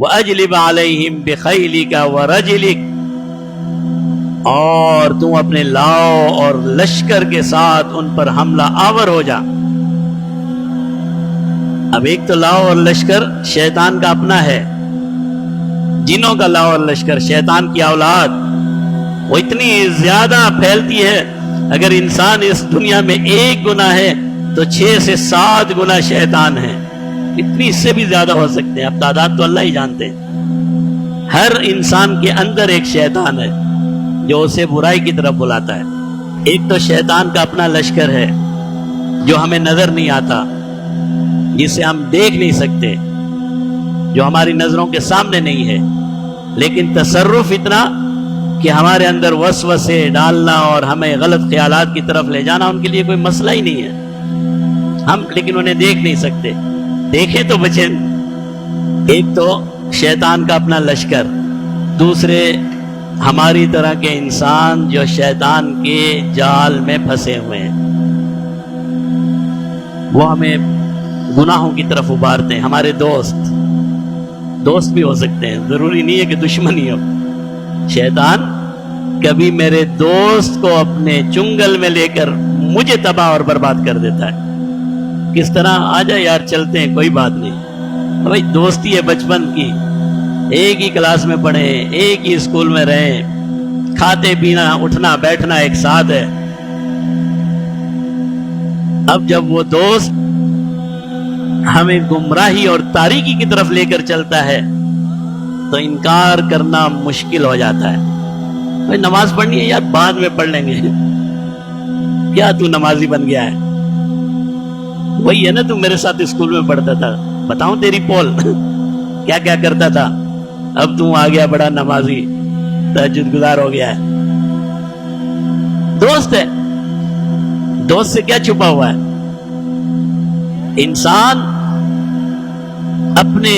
وَأَجْلِبْ عَلَيْهِمْ بِخَيْلِكَ وَرَجِلِكَ، اور تم اپنے لاؤ اور لشکر کے ساتھ ان پر حملہ آور ہو جا۔ اب ایک تو لاؤ اور لشکر شیطان کا اپنا ہے، جنوں کا لاؤ اور لشکر، شیطان کی اولاد وہ اتنی زیادہ پھیلتی ہے، اگر انسان اس دنیا میں ایک گناہ ہے تو 6 سے 7 گنا شیطان ہے، اتنی اس سے بھی زیادہ ہو سکتے ہیں، اب تعداد تو اللہ ہی جانتے ہیں۔ ہر انسان کے اندر ایک شیطان ہے جو اسے برائی کی طرف بلاتا ہے۔ ایک تو شیطان کا اپنا لشکر ہے جو ہمیں نظر نہیں آتا، جسے ہم دیکھ نہیں سکتے، جو ہماری نظروں کے سامنے نہیں ہے، لیکن تصرف اتنا کہ ہمارے اندر وسوسے ڈالنا اور ہمیں غلط خیالات کی طرف لے جانا ان کے لیے کوئی مسئلہ ہی نہیں ہے، ہم لیکن انہیں دیکھ نہیں سکتے، دیکھیں تو بچیں۔ ایک تو شیطان کا اپنا لشکر، دوسرے ہماری طرح کے انسان جو شیطان کے جال میں پھنسے ہوئے ہیں، وہ ہمیں گناہوں کی طرف ابھارتے ہیں۔ ہمارے دوست بھی ہو سکتے ہیں، ضروری نہیں ہے کہ دشمن ہی ہو۔ شیطان کبھی میرے دوست کو اپنے چنگل میں لے کر مجھے تباہ اور برباد کر دیتا ہے۔ کس طرح؟ آ جا یار چلتے ہیں، کوئی بات نہیں، بھائی دوستی ہے بچپن کی، ایک ہی کلاس میں پڑھے، ایک ہی اسکول میں رہے، کھاتے پینا اٹھنا بیٹھنا ایک ساتھ ہے۔ اب جب وہ دوست ہمیں گمراہی اور تاریکی کی طرف لے کر چلتا ہے تو انکار کرنا مشکل ہو جاتا ہے۔ بھائی نماز پڑھنی ہے یار، بعد میں پڑھ لیں گے، کیا تو نمازی بن گیا ہے؟ وہی ہے نا، تو میرے ساتھ اسکول میں پڑھتا تھا، بتاؤں تیری پول کیا کیا کرتا تھا، اب تو آ گیا بڑا نمازی، تہجد گزار ہو گیا ہے۔ دوست ہے، دوست سے کیا چھپا ہوا ہے؟ انسان اپنے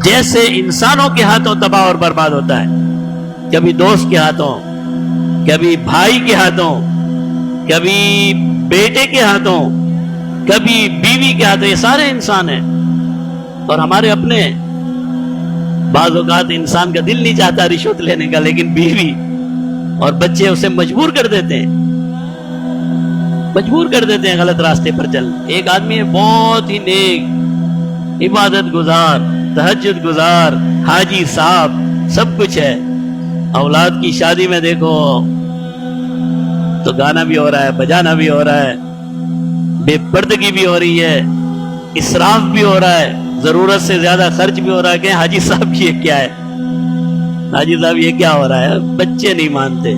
جیسے انسانوں کے ہاتھوں تباہ اور برباد ہوتا ہے، کبھی دوست کے ہاتھوں، کبھی بھائی کے ہاتھوں، کبھی بیٹے کے ہاتھوں، کبھی بیوی کے ہاتھوں، یہ سارے انسان ہیں اور ہمارے اپنے۔ بعض اوقات انسان کا دل نہیں چاہتا رشوت لینے کا، لیکن بیوی اور بچے اسے مجبور کر دیتے ہیں غلط راستے پر چل۔ ایک آدمی ہے بہت ہی نیک، عبادت گزار، تہجد گزار، حاجی صاحب، سب کچھ ہے، اولاد کی شادی میں دیکھو تو گانا بھی ہو رہا ہے، بجانا بھی ہو رہا ہے، بے پردگی بھی ہو رہی ہے، اسراف بھی ہو رہا ہے، ضرورت سے زیادہ خرچ بھی ہو رہا ہے۔ کہ حاجی صاحب یہ کیا ہے، حاجی صاحب یہ کیا ہو رہا ہے؟ بچے نہیں مانتے،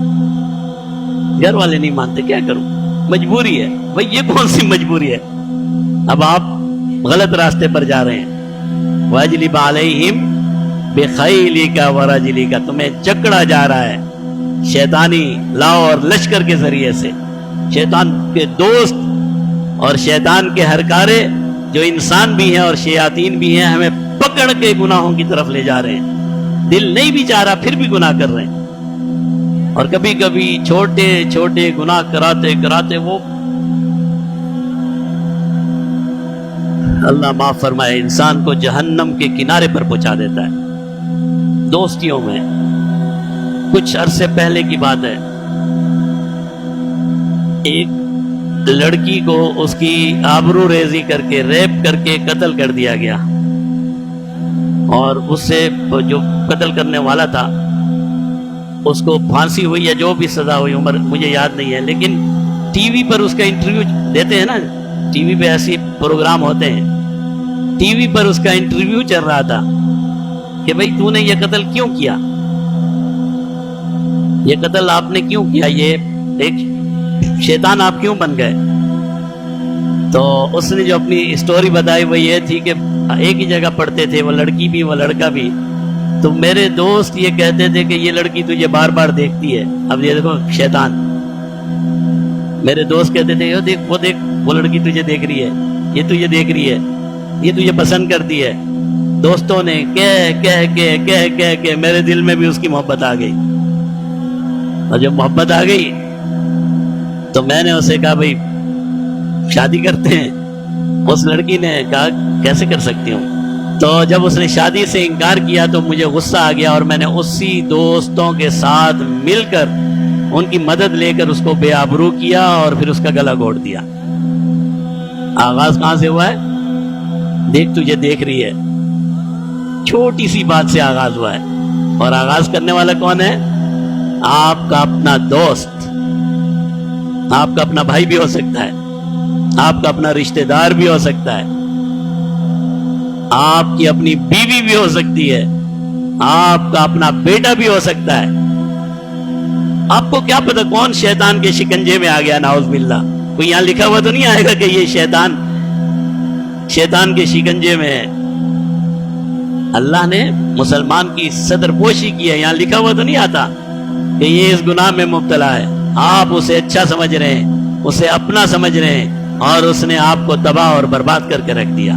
گھر والے نہیں مانتے، کیا کروں، مجبوری ہے۔ بھئی یہ کون سی مجبوری ہے؟ اب آپ غلط راستے پر جا رہے ہیں۔ وَأَجْلِبْ عَلَيْهِمْ بِخَيْلِكَ وَرَجِلِكَ، تمہیں جکڑا جا رہا ہے شیطانی لاؤ اور لشکر کے ذریعے سے۔ شیطان کے دوست اور شیطان کے ہرکارے جو انسان بھی ہیں اور شیاطین بھی ہیں، ہمیں پکڑ کے گناہوں کی طرف لے جا رہے ہیں، دل نہیں بھی چاہ رہا پھر بھی گناہ کر رہے ہیں، اور کبھی کبھی چھوٹے چھوٹے گناہ کراتے کراتے وہ اللہ معاف فرمائے انسان کو جہنم کے کنارے پر پہنچا دیتا ہے۔ دوستیوں میں کچھ عرصے پہلے کی بات ہے، ایک لڑکی کو اس کی آبرو ریزی کر کے ریپ کر کے قتل کر دیا گیا، اور اس سے جو قتل کرنے والا تھا اس کو پھانسی ہوئی یا جو بھی سزا ہوئی، عمر مجھے یاد نہیں ہے، لیکن ٹی وی پر اس کا انٹرویو دیتے ہیں نا، ٹی وی پہ ایسے پروگرام ہوتے ہیں، ٹی وی پر اس کا انٹرویو چل رہا تھا کہ بھئی تو نے یہ قتل کیوں کیا، یہ قتل آپ نے کیوں کیا، یہ ایک شیطان آپ کیوں بن گئے؟ تو اس نے جو اپنی اسٹوری بتائی وہ یہ تھی کہ ایک ہی جگہ پڑھتے تھے، وہ لڑکی بھی وہ لڑکا بھی، تو میرے دوست یہ کہتے تھے کہ یہ لڑکی تجھے بار بار دیکھتی ہے۔ اب یہ دیکھو شیطان، میرے دوست کہتے تھے یہ دیکھ وہ لڑکی تجھے دیکھ رہی ہے، یہ تجھے دیکھ رہی ہے، یہ تجھے پسند کرتی ہے۔ دوستوں نے کہہ کے میرے دل میں بھی اس کی محبت آ گئی، اور جب محبت آ گئی تو میں نے اسے کہا بھئی شادی کرتے ہیں۔ اس لڑکی نے کہا کیسے کر سکتی ہوں، تو جب اس نے شادی سے انکار کیا تو مجھے غصہ آ گیا اور میں نے اسی دوستوں کے ساتھ مل کر ان کی مدد لے کر اس کو بے آبرو کیا اور پھر اس کا گلا گھونٹ دیا۔ آغاز کہاں سے ہوا ہے؟ دیکھ تجھے دیکھ رہی ہے، چھوٹی سی بات سے آغاز ہوا ہے، اور آغاز کرنے والا کون ہے؟ آپ کا اپنا دوست، آپ کا اپنا بھائی بھی ہو سکتا ہے، آپ کا اپنا رشتہ دار بھی ہو سکتا ہے، آپ کی اپنی بیوی بھی ہو سکتی ہے، آپ کا اپنا بیٹا بھی ہو سکتا ہے۔ آپ کو کیا پتا کون شیطان کے شکنجے میں آ گیا، نعوذ باللہ۔ کوئی یہاں لکھا ہوا تو نہیں آئے گا کہ یہ شیطان کے شکنجے میں ہے۔ اللہ نے مسلمان کی صدر پوشی کی ہے، یہاں لکھا ہوا تو نہیں آتا کہ یہ اس گناہ میں مبتلا ہے۔ آپ اسے اچھا سمجھ رہے ہیں، اسے اپنا سمجھ رہے ہیں، اور اس نے آپ کو تباہ اور برباد کر کے رکھ دیا۔